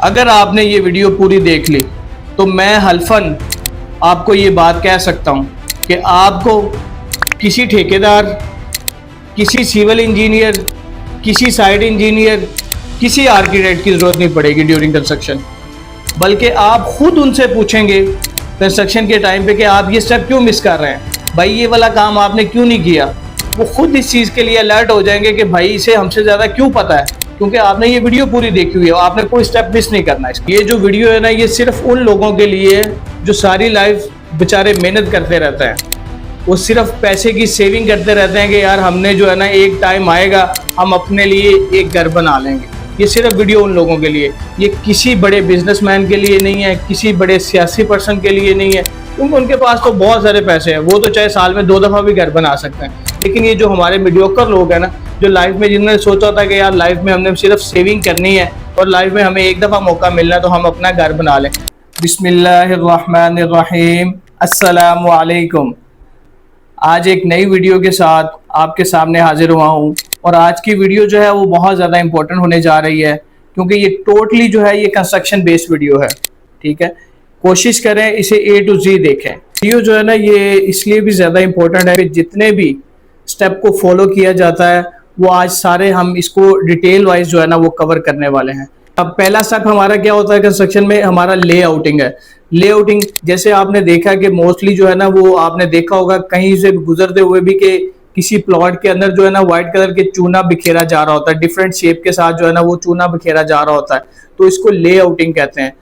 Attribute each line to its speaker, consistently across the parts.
Speaker 1: अगर आपने ये वीडियो पूरी देख ली तो मैं हल्फन आपको ये बात कह सकता हूँ कि आपको किसी ठेकेदार, किसी सिविल इंजीनियर, किसी साइट इंजीनियर, किसी आर्किटेक्ट की ज़रूरत नहीं पड़ेगी ड्यूरिंग कंस्ट्रक्शन। बल्कि आप खुद उनसे पूछेंगे कंस्ट्रक्शन के टाइम पे कि आप ये स्टेप क्यों मिस कर रहे हैं, भाई ये वाला काम आपने क्यों नहीं किया। वो खुद इस चीज़ के लिए अलर्ट हो जाएंगे कि भाई इसे हमसे ज़्यादा क्यों पता है, क्योंकि आपने ये वीडियो पूरी देखी हुई है, आपने कोई स्टेप मिस नहीं करना है। ये जो वीडियो है ना, ये सिर्फ उन लोगों के लिए है जो सारी लाइफ बेचारे मेहनत करते रहते हैं, वो सिर्फ पैसे की सेविंग करते रहते हैं कि यार हमने जो है ना एक टाइम आएगा हम अपने लिए एक घर बना लेंगे। ये सिर्फ वीडियो उन लोगों के लिए, ये किसी बड़े बिजनेसमैन के लिए नहीं है, किसी बड़े सियासी पर्सन के लिए नहीं है, क्योंकि उनके पास तो बहुत सारे पैसे हैं, वो तो चाहे साल में 2 दफ़ा भी घर बना सकते हैं। लेकिन ये जो हमारे मीडियोकर लोग हैं ना, जो लाइफ में जिन्होंने सोचा था कि यार लाइफ में हमने सिर्फ सेविंग करनी है और लाइफ में हमें एक दफ़ा मौका मिलना है तो हम अपना घर बना लें। बिस्मिल्लाहिर्रहमानिर्रहीम, अस्सलामु अलैकुम। आज एक नई वीडियो के साथ आपके सामने हाजिर हुआ हूँ और आज की वीडियो जो है वो बहुत ज़्यादा इंपॉर्टेंट होने जा रही है, क्योंकि ये टोटली जो है ये कंस्ट्रक्शन बेस्ड वीडियो है। ठीक है, कोशिश करें इसे A to Z देखें। वीडियो जो है ना ये इसलिए भी ज़्यादा इंपॉर्टेंट है कि जितने भी स्टेप को फॉलो किया जाता है वो आज सारे हम इसको डिटेल वाइज जो है ना वो कवर करने वाले हैं। अब पहला स्टेप हमारा क्या होता है कंस्ट्रक्शन में, हमारा लेआउटिंग है। लेआउटिंग जैसे आपने देखा कि मोस्टली जो है ना वो आपने देखा होगा कहीं से गुजरते हुए भी कि किसी प्लॉट के अंदर जो है ना व्हाइट कलर के चूना बिखेरा जा रहा होता है, डिफरेंट शेप के साथ जो है ना वो चूना बिखेरा जा रहा होता है, तो इसको लेआउटिंग कहते हैं।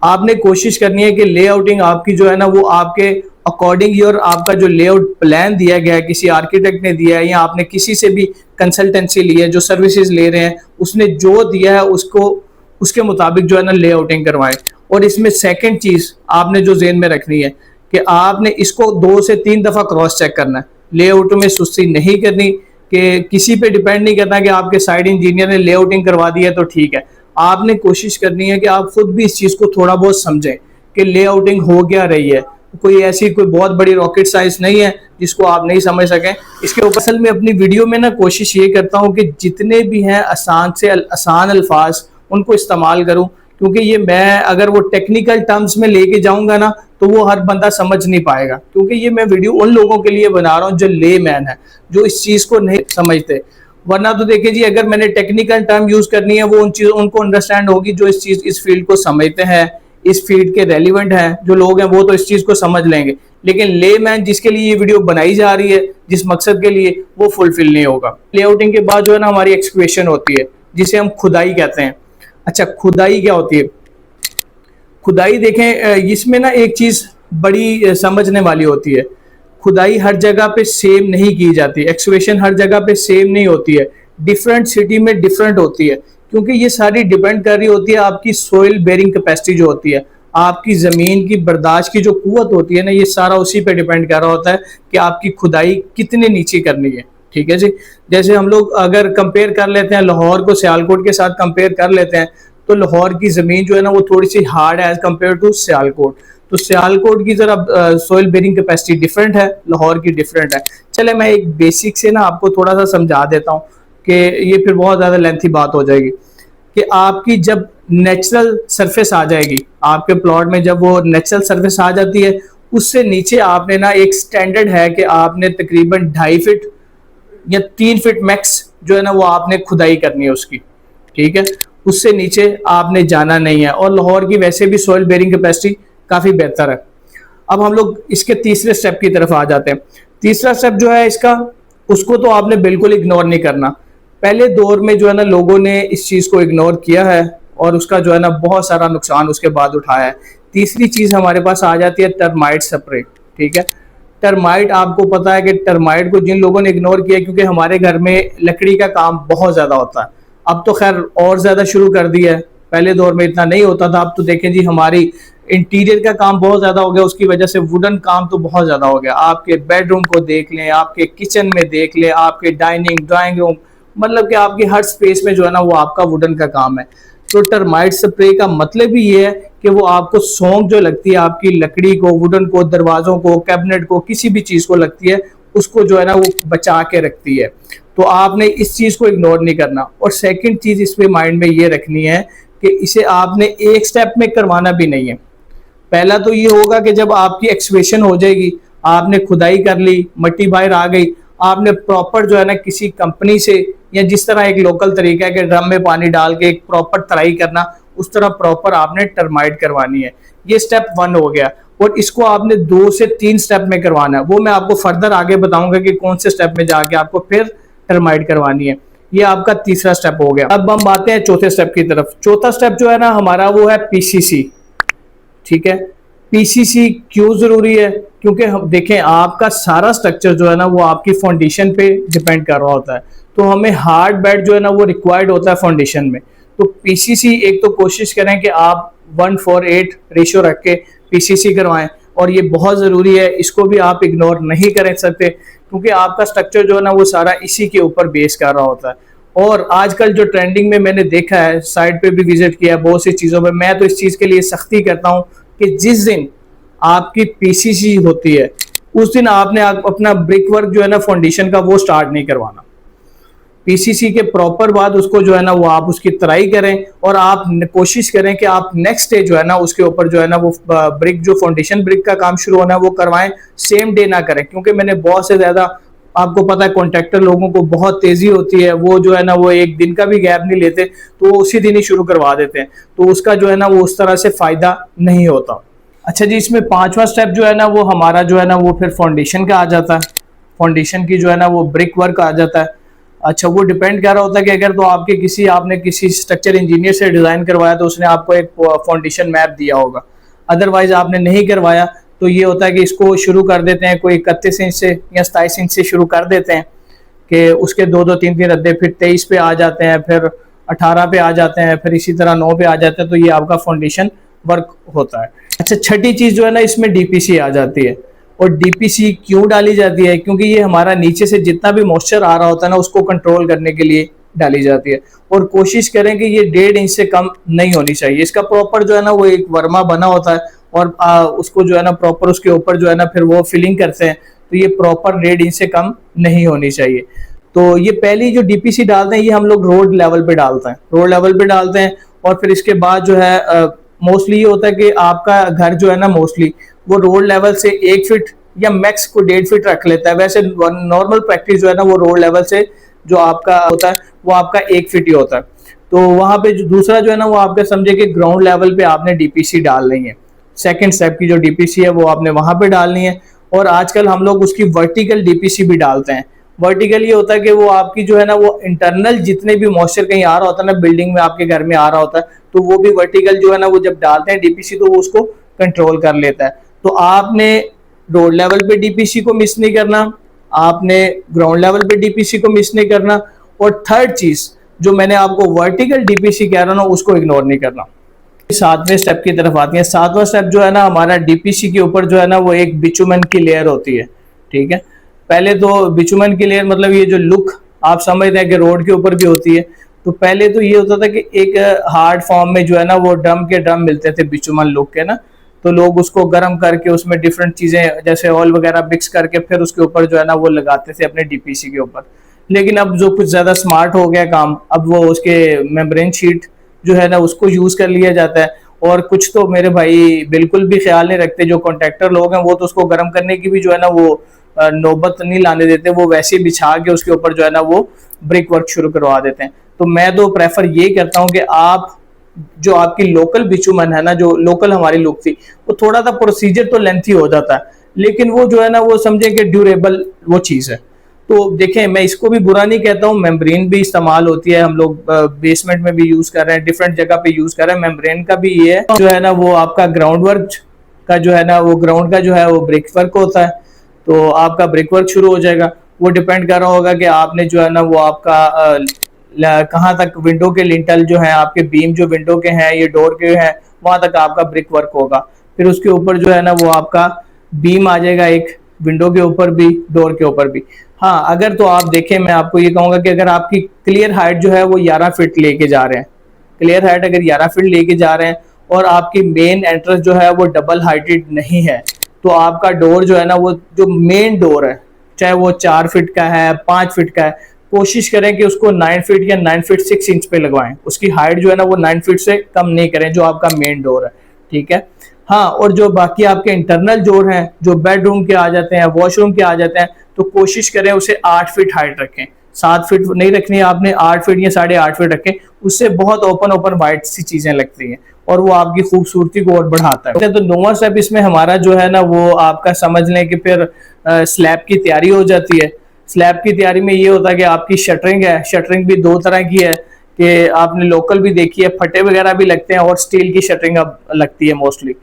Speaker 1: आपने कोशिश करनी है कि लेआउटिंग आपकी जो है ना वो आपके अकॉर्डिंग और आपका जो लेआउट प्लान दिया गया है, किसी आर्किटेक्ट ने दिया है या आपने किसी से भी कंसल्टेंसी ली है, जो सर्विसेज ले रहे हैं उसने जो दिया है उसको उसके मुताबिक जो है ना लेआउटिंग करवाएं। और इसमें सेकंड चीज आपने जो ज़हन में रखनी है कि आपने इसको 2 से 3 दफा क्रॉस चेक करना है। लेआउट में सुस्ती नहीं करनी, कि किसी पे डिपेंड नहीं करना कि आपके साइड इंजीनियर ने लेआउटिंग करवा दी है तो ठीक है। आपने कोशिश करनी है कि आप खुद भी इस चीज को थोड़ा बहुत समझें कि लेआउटिंग हो क्या रही है। कोई ऐसी कोई बहुत बड़ी रॉकेट साइंस नहीं है जिसको आप नहीं समझ सकें। इसके ऊपर असल में अपनी वीडियो में ना कोशिश ये करता हूँ कि जितने भी हैं आसान से आसान अल्फाज उनको इस्तेमाल करूँ, क्योंकि ये मैं अगर वो टेक्निकल टर्म्स में लेके जाऊंगा ना तो वो हर बंदा समझ नहीं पाएगा, क्योंकि ये मैं वीडियो उन लोगों के लिए बना रहा हूँ जो ले मैन है, जो इस चीज को नहीं समझते। वरना तो देखिए जी, अगर मैंने टेक्निकल टर्म यूज करनी है वो उन चीजों उनको अंडरस्टैंड होगी जो इस फील्ड को समझते हैं, इस फील्ड के रेलिवेंट हैं जो लोग हैं, वो तो इस चीज को समझ लेंगे। लेकिन ले मैन जिसके लिए ये वीडियो बनाई जा रही है, जिस मकसद के लिए, वो फुलफिल नहीं होगा। लेआउटिंग के बाद जो है ना हमारी एक्सक्वेशन होती है जिसे हम खुदाई कहते हैं। अच्छा, खुदाई क्या होती है? खुदाई देखें, इसमें ना एक चीज बड़ी समझने वाली होती है। खुदाई हर जगह पे सेम नहीं की जाती, एक्सकेवेशन हर जगह पे सेम नहीं होती है, डिफरेंट सिटी में डिफरेंट होती है, क्योंकि ये सारी डिपेंड कर रही होती है आपकी सोइल बेरिंग कैपेसिटी जो होती है, आपकी जमीन की बर्दाश्त की जो कुव्वत होती है ना, ये सारा उसी पे डिपेंड कर रहा होता है कि आपकी खुदाई कितने नीचे करनी है। ठीक है जी, जैसे हम लोग अगर कंपेयर कर लेते हैं लाहौर को सियालकोट के साथ कंपेयर कर लेते हैं, तो लाहौर की जमीन जो है ना वो थोड़ी सी हार्ड है एज कम्पेयर टू सियालकोट। तो सियालकोट की जरा सोइल बेरिंग कैपेसिटी डिफरेंट है, लाहौर की डिफरेंट है। चले मैं एक बेसिक से ना आपको थोड़ा सा समझा देता हूँ कि ये फिर बहुत ज़्यादा लेंथी बात हो जाएगी। कि आपकी जब नेचुरल सरफेस आ जाएगी आपके प्लॉट में, जब वो नेचुरल सरफेस आ जाती है, उससे नीचे आपने ना एक स्टैंडर्ड है कि आपने तकरीबन 2.5 फीट या 3 फीट मैक्स जो है ना वो आपने खुदाई करनी है उसकी। ठीक है, उससे नीचे आपने जाना नहीं है। और लाहौर की वैसे भी सॉइल बेरिंग कैपेसिटी काफ़ी बेहतर है। अब हम लोग इसके तीसरे स्टेप की तरफ आ जाते हैं। तीसरा स्टेप जो है इसका, उसको तो आपने बिल्कुल इग्नोर नहीं करना। पहले दौर में जो है ना लोगों ने इस चीज़ को इग्नोर किया है और उसका जो है ना बहुत सारा नुकसान उसके बाद उठाया है। तीसरी चीज़ हमारे पास आ जाती है टर्माइट स्प्रे। ठीक है, टर्माइट, आपको पता है कि टर्माइट को जिन लोगों ने इग्नोर किया, क्योंकि हमारे घर में लकड़ी का काम बहुत ज़्यादा होता है। अब तो खैर और ज़्यादा शुरू कर दिया है, पहले दौर में इतना नहीं होता था। अब तो देखें जी, हमारी इंटीरियर का काम बहुत ज़्यादा हो गया, उसकी वजह से वुडन काम तो बहुत ज़्यादा हो गया। आपके बेडरूम को देख लें, आपके किचन में देख लें, आपके डाइनिंग ड्राइंग रूम, मतलब कि आपकी हर स्पेस में जो है ना वो आपका वुडन का काम है। तो टर्माइट स्प्रे का मतलब ही ये है कि वो आपको सौंफ जो लगती है आपकी लकड़ी को, वुडन को, दरवाजों को, कैबिनेट को, किसी भी चीज़ को लगती है, उसको जो है ना वो बचा के रखती है। तो आपने इस चीज़ को इग्नोर नहीं करना। और सेकंड चीज़ इसमें माइंड में ये रखनी है कि इसे आपने एक स्टेप में करवाना भी नहीं है। पहला तो ये होगा कि जब आपकी एक्सकेवेशन हो जाएगी, आपने खुदाई कर ली, मिट्टी बाहर आ गई, आपने प्रॉपर जो है ना किसी कंपनी से, या जिस तरह एक लोकल तरीका है कि ड्रम में पानी डाल के एक प्रॉपर तराई करना, उस तरह प्रॉपर आपने टर्माइट करवानी है। ये स्टेप 1 हो गया, और इसको आपने 2 से 3 स्टेप में करवाना है। वो मैं आपको फर्दर आगे बताऊंगा कि कौन से स्टेप में जाके आपको फिर टर्माइट करवानी है। ये आपका तीसरा स्टेप हो गया। अब हम आते हैं चौथे स्टेप की तरफ। चौथा स्टेप जो है ना हमारा वो है पीसीसी। ठीक है, पीसीसी क्यों जरूरी है? क्योंकि हम देखें, आपका सारा स्ट्रक्चर जो है ना वो आपकी फाउंडेशन पे डिपेंड कर रहा होता है, तो हमें हार्ड बेड जो है ना वो रिक्वायर्ड होता है फाउंडेशन में। तो पीसीसी एक तो कोशिश करें कि आप 1:8 रेशियो रख के पीसीसी करवाएं, और ये बहुत ज़रूरी है, इसको भी आप इग्नोर नहीं कर सकते, क्योंकि आपका स्ट्रक्चर जो है ना वो सारा इसी के ऊपर बेस कर रहा होता है। और आजकल जो ट्रेंडिंग में मैंने देखा है, साइट पे भी विजिट किया बहुत सी चीज़ों पे, मैं तो इस चीज़ के लिए सख्ती करता हूँ कि जिस दिन आपकी पीसीसी होती है उस दिन आपने अपना ब्रिक वर्क जो है ना फाउंडेशन का वो स्टार्ट नहीं करवाना। पीसीसी के प्रॉपर बाद उसको जो है ना वो आप उसकी तराई करें, और आप कोशिश करें कि आप नेक्स्ट डे जो है ना उसके ऊपर जो है ना वो ब्रिक, जो फाउंडेशन ब्रिक का काम शुरू होना है वो करवाएं, सेम डे ना करें। क्योंकि मैंने बहुत से ज्यादा, आपको पता है कॉन्ट्रैक्टर लोगों को बहुत तेजी होती है, वो जो है ना वो एक दिन का भी गैप नहीं लेते, तो वो उसी दिन ही शुरू करवा देते हैं, तो उसका जो है ना वो उस तरह से फायदा नहीं होता। अच्छा जी, इसमें 5वां स्टेप जो है ना वो हमारा जो है ना वो फिर फाउंडेशन का आ जाता है। फाउंडेशन की जो है ना वो ब्रिक वर्क आ जाता है। अच्छा, वो डिपेंड कर रहा होता है कि अगर तो आपने किसी स्ट्रक्चर इंजीनियर से डिज़ाइन करवाया तो उसने आपको एक फाउंडेशन मैप दिया होगा, अदरवाइज आपने नहीं करवाया तो ये होता है कि इसको शुरू कर देते हैं कोई 31 इंच से या 27 इंच से शुरू कर देते हैं, कि उसके 2-2 3-3 रद्दे, फिर 23 पे आ जाते हैं, फिर 18 पे आ जाते हैं, फिर इसी तरह 9 पे आ जाते हैं, तो ये आपका फाउंडेशन वर्क होता है। अच्छा, छठी चीज़ जो है ना इसमें डीपीसी आ जाती है। और डीपीसी क्यों डाली जाती है? क्योंकि ये हमारा नीचे से जितना भी मॉइस्चर आ रहा होता है ना उसको कंट्रोल करने के लिए डाली जाती है, और कोशिश करें कि ये 1.5 इंच से कम नहीं होनी चाहिए। इसका प्रॉपर जो है ना वो एक वर्मा बना होता है, और उसको जो है ना प्रॉपर उसके ऊपर जो है ना फिर वो फिलिंग करते हैं, तो ये प्रॉपर 1.5 इंच से कम नहीं होनी चाहिए। तो ये पहली जो डीपीसी डालते हैं ये हम लोग रोड लेवल पे डालते हैं, रोड लेवल पे डालते हैं। और फिर इसके बाद जो है मोस्टली ये होता है कि आपका घर जो है ना मोस्टली वो रोड लेवल से 1 फीट या मैक्स को 1.5 फीट रख लेता है। वैसे नॉर्मल प्रैक्टिस जो है ना वो रोड लेवल से जो आपका होता है वो आपका 1 फीट ही होता है। तो वहां पे जो दूसरा जो है ना वो आपके समझे कि ग्राउंड लेवल पे आपने डीपीसी डालनी है। सेकंड स्टेप की जो डीपीसी है वो आपने वहां पे डालनी है। और आजकल हम लोग उसकी वर्टिकल डीपीसी भी डालते हैं। वर्टिकल ये होता है कि वो आपकी जो है ना वो इंटरनल जितने भी मॉइस्चर कहीं आ रहा होता है ना, बिल्डिंग में आपके घर में आ रहा होता है, तो वो भी वर्टिकल जो है ना वो जब डालते हैं डीपीसी तो वो उसको कंट्रोल कर लेता है। तो आपने रोड लेवल पे डीपीसी को मिस नहीं करना, आपने ग्राउंड लेवल पे डीपीसी को मिस नहीं करना, और थर्ड चीज जो मैंने आपको वर्टिकल डीपीसी कह रहा हूं उसको इग्नोर नहीं करना। 7वें स्टेप की तरफ आती है। 7वां स्टेप जो है ना हमारा डीपीसी के ऊपर जो है ना वो एक बिचुमन की लेयर होती है। ठीक है, पहले तो बिचुमन की लेयर मतलब ये जो लुक आप समझते हैं कि रोड के ऊपर भी होती है, तो पहले तो ये होता था कि एक हार्ड फॉर्म में जो है ना वो ड्रम के ड्रम मिलते थे बिचुमन लुक के ना, तो लोग उसको गर्म करके उसमें डिफरेंट चीजें जैसे ऑयल वगैरह मिक्स करके फिर उसके ऊपर जो है ना वो लगाते थे अपने डीपीसी के ऊपर। लेकिन अब जो कुछ ज्यादा स्मार्ट हो गया काम, अब वो उसके मेम्ब्रेन शीट जो है ना उसको यूज कर लिया जाता है। और कुछ तो मेरे भाई बिल्कुल भी ख्याल नहीं रखते, जो कॉन्ट्रैक्टर लोग हैं वो तो उसको गर्म करने की भी जो है ना वो नौबत नहीं लाने देते, वो वैसे ही बिछा के उसके ऊपर जो है ना वो ब्रिक वर्क शुरू करवा देते हैं। तो मैं तो प्रेफर ये करता हूँ कि आप जो आपकी लोकल बिचुमन है ना, जो लोकल हमारी लुक थी, वो थोड़ा सा प्रोसीजर तो लेंथी हो जाता है, लेकिन वो जो है ना वो समझे कि ड्यूरेबल वो चीज़ है। तो देखें, मैं इसको भी बुरा नहीं कहता हूँ, मेम्ब्रेन भी इस्तेमाल होती है, हम लोग बेसमेंट में भी यूज कर रहे हैं, डिफरेंट जगह पे यूज कर रहे हैं। मेम्ब्रेन का भी ये है जो है ना वो आपका ग्राउंड वर्क का जो है ना वो ग्राउंड का जो है वो ब्रिक वर्क होता है, तो आपका ब्रिक वर्क शुरू हो जाएगा। वो डिपेंड कर रहा होगा कि आपने जो है ना वो आपका कहाँ तक विंडो के लिंटल जो है आपके बीम जो विंडो के हैं ये डोर के हैं वहां तक आपका ब्रिक वर्क होगा। फिर उसके ऊपर जो है ना वो आपका बीम आ जाएगा, एक विंडो के ऊपर भी डोर के ऊपर भी। हाँ, अगर तो आप देखें, मैं आपको ये कहूंगा कि अगर आपकी क्लियर हाइट जो है वो 11 फीट लेके जा रहे हैं, क्लियर हाइट अगर 11 फीट लेके जा रहे हैं और आपकी मेन एंट्रेंस जो है वो डबल हाइटेड नहीं है, तो आपका डोर जो है ना वो जो मेन डोर है, चाहे वो 4 फीट का है 5 फीट का है, कोशिश करें कि उसको 9 फीट या 9 फीट 6 इंच पे लगवाएं। उसकी हाइट जो है ना वो 9 फीट से कम नहीं करें, जो आपका मेन डोर है, ठीक है। हाँ, और जो बाकी आपके इंटरनल डोर हैं, जो बेडरूम के आ जाते हैं, वॉशरूम के आ जाते हैं, तो कोशिश करें उसे 8 फीट हाइट रखें। 7 फीट नहीं रखनी है आपने, 8 फीट या 8.5 फीट रखें। उससे बहुत ओपन वाइट सी चीजें लगती हैं और वो आपकी खूबसूरती को और बढ़ाता है। तो नोवा स्टेप इसमें हमारा जो है ना वो आपका समझ लें कि फिर स्लैब की तैयारी हो जाती है। स्लैब की तैयारी में ये होता है कि आपकी शटरिंग है, शटरिंग भी 2 तरह की है कि आपने लोकल भी देखी है, फटे वगैरह भी लगते हैं और स्टील की शटरिंग अब लगती है मोस्टली।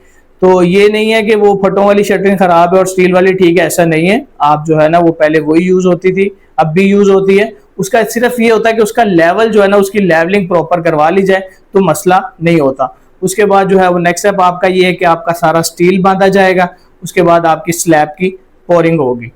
Speaker 1: तो ये नहीं है कि वो फटों वाली शटरिंग खराब है और स्टील वाली ठीक है, ऐसा नहीं है। आप जो है ना वो पहले वही यूज होती थी, अब भी यूज होती है। उसका सिर्फ ये होता है कि उसका लेवल जो है ना उसकी लेवलिंग प्रॉपर करवा ली जाए तो मसला नहीं होता। उसके बाद जो है वो नेक्स्ट स्टेप आपका ये है कि आपका सारा स्टील बांधा जाएगा, उसके बाद आपकी स्लैब की पोरिंग होगी।